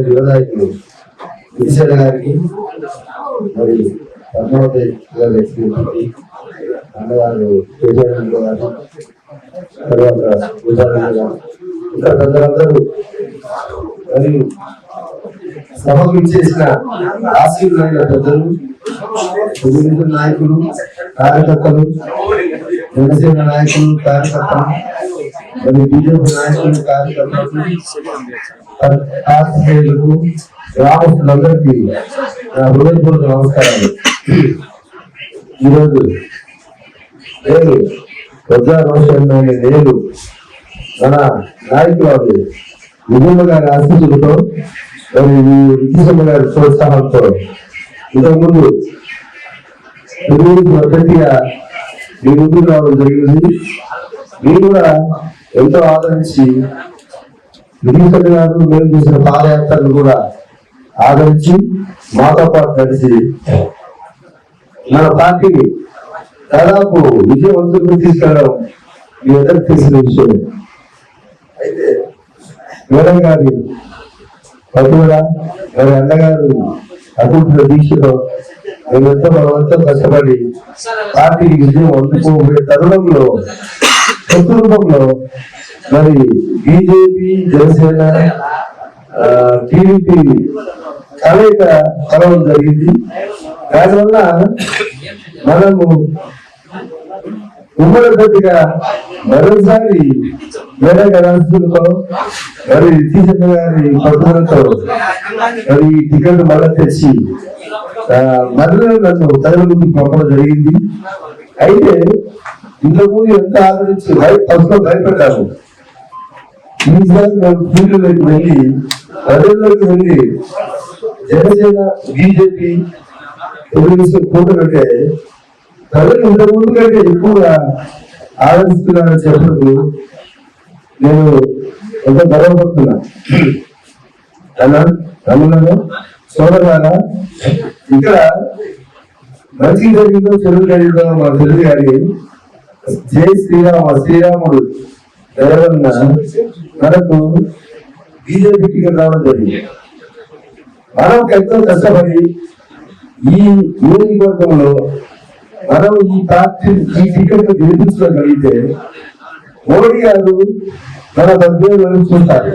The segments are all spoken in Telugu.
యువనాయకులు విజయ్ గారికి మరి పద్మావతి గారి అన్నగారు గారు తర్వాత ఇంకా పెద్దలందరూ మరియు సభకు ఇచ్చేసిన ఆశీర్వైన పెద్దలు తెలుగుదేశం నాయకులు కార్యకర్తలు జనసేన నాయకులు కార్యకర్తలు మరియు బీజేపీ నాయకులు కార్యకర్తలకు గ్రామస్తులందరికీ నా హృదయపూర్వక నమస్కారాలు. ఈరోజు నేను నేను మన నాయకులు విజయమ్మ గారి ఆశీస్సులతో మరియు విజయమ్మ గారి ప్రోత్సాహంతో ఇంతకుముందు మొదటిగా మీ ముందుకు రావడం జరిగింది. మీరు కూడా ఎంతో ఆదరించి విజయమ్మ గారు మేము చేసిన పాదయాత్రను కూడా ఆదరించి మాతో పాటు నడిచి మన పార్టీని దాదాపు విజయవంతంగా తీసుకెళ్ళడం మీ అందరికి తెలిసిన విషయమే. అయితే మేడం గారి పట్టుదల మరి అన్నగారు అభివృద్ధి దీక్షలో మేమెంతో మనమంతా కష్టపడి పార్టీకి విజయం అందుకోబోయే తరుణంలో కొత్త రూపంలో మరి బీజేపీ జనసేన టీడీపీ కలయిక కలవడం జరిగింది. దానివల్ల మనము ఉమ్మడిగా మరోసారి వేరే రాష్ట్రంలో మరి టీచర్ గారి పట్టుదలతో మరి టికెట్ మళ్ళా తెచ్చి మరల నన్ను ప్రజల ముందుకు పంపడం జరిగింది. అయితే ఇంతకుముందు ఎంత ఆదరించి ఫస్ట్ లో భయపడ్డాము. ఈసారి మేము ఫీల్డ్లోకి వెళ్ళి ప్రజల్లోకి వెళ్ళి జనసేన బీజేపీ తెలుగుదేశం కూటమికే ప్రజలు ఇంతకుముందు కంటే ఎక్కువగా ఆదరిస్తున్నారని చెప్పినప్పుడు నేను ఎంతో గర్వపడుతున్నా. తమిళనాడు సోదరులారా, ఇక్కడ మంచి జరిగిందో చెరువు జరిగిందో మా తెలుగు గారి జై శ్రీరామ శ్రీరాముడు దయవల్ల మనకు బీజేపీ టికెట్ రావడం జరిగింది. మనం ఎంతో కష్టపడి ఈ నియోజకవర్గంలో మనం ఈ పార్టీ ఈ టికెట్ గెలిపించగలిగితే మోడీ గారు మన పద్మూడు చూస్తారు.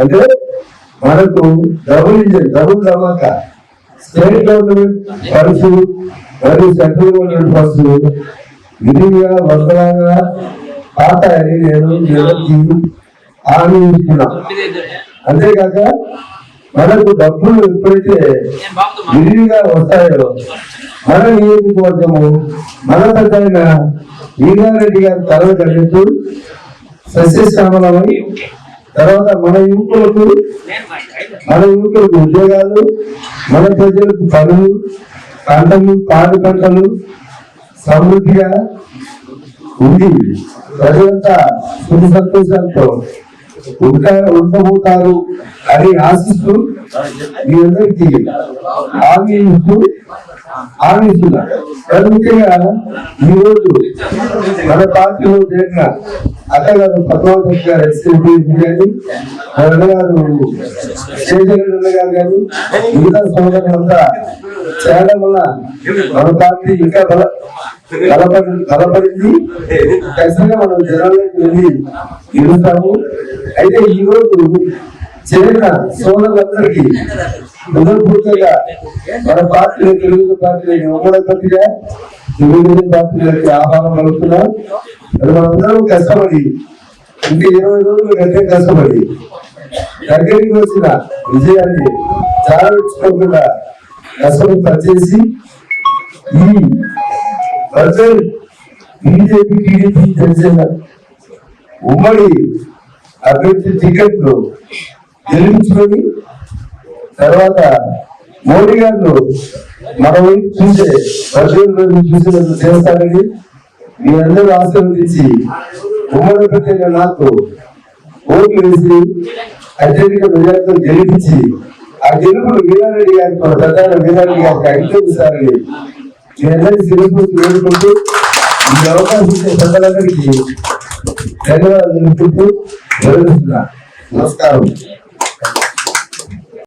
అంటే మనకు double dhamaka state government funds మరియు సెంట్రల్ గవర్నమెంట్ ఫండ్స్ విధిగా వదలాగా పాతాయని నేను హామీ ఇస్తున్నా. అంతేకాక మనకు డబ్బులు ఎప్పుడైతే విరివిగా వస్తాయో మన నియోజకవర్గము మన పెద్దయిన వీరారెడ్డి గారి తరవ కలిగిస్తూ సస్యశ్యామలమై తర్వాత మన యువకులకు ఉద్యోగాలు, మన ప్రజలకు పనులు, పంటలు, పాడి పంటలు సమృద్ధిగా ఉంది. ప్రజలంతా సుఖ సంతోషాలతో ఉండబోతారు అని ఆశిస్తూ మీ అందరికీ హామీ ఇస్తున్నారు. ముఖ్యంగా ఈరోజు మన పార్టీలో జరిగిన అక్కగారు పద్మావతి గారు ఎస్ఎల్పీ కానీ మన అన్నగారు శేషరెడ్డి గారు కానీ మిగతా సోదరులంతా చేయడం వల్ల మన పార్టీ ఇంకా బలపడింది. ఖచ్చితంగా మనం జనాల్లోకి వెళ్ళి గెలుస్తాము. అయితే ఈ రోజు చేరిన సోదరులందరికీ హృదయపూర్తిగా మన పార్టీలో తెలుగు పార్టీలకి ఉమ్మడిగా తెలుగుదేశం పార్టీలకి ఆహ్వానం కలుగుతున్నాం. మనందరం కష్టపడి ఇంకా 20 రోజులు గట్టిగా కష్టపడి దగ్గరికి వచ్చిన విజయాన్ని చాలా మెచ్చుకోకుండా కష్టపడి పనిచేసి ఈ బీజేపీ టీడీపీ జనసేన ఉమ్మడి అభ్యర్థి టికెట్లు గెలిపించుకొని తర్వాత మోడీ గారు మన వైపు చూసే చూసినట్టు చేస్తారని మీ అందరూ ఆశీర్వదించి ఉమ్మడి అభ్యర్థిగా నాకు ఓట్లు వేసి అత్యధిక మెజార్టీతో గెలిపించి ఆ గెలుపుడు వీరారెడ్డి గారికి ప్రధాన వీరారెడ్డి గారికి అంగీకరిస్తారని మీ అందరికీ శిరస్సు వేడుకుంటూ ఈ అవకాశం ఇచ్చే ప్రజలందరికీ ధన్యవాదాలు తెలుపుతూ వివరిస్తున్నా. నమస్కారం.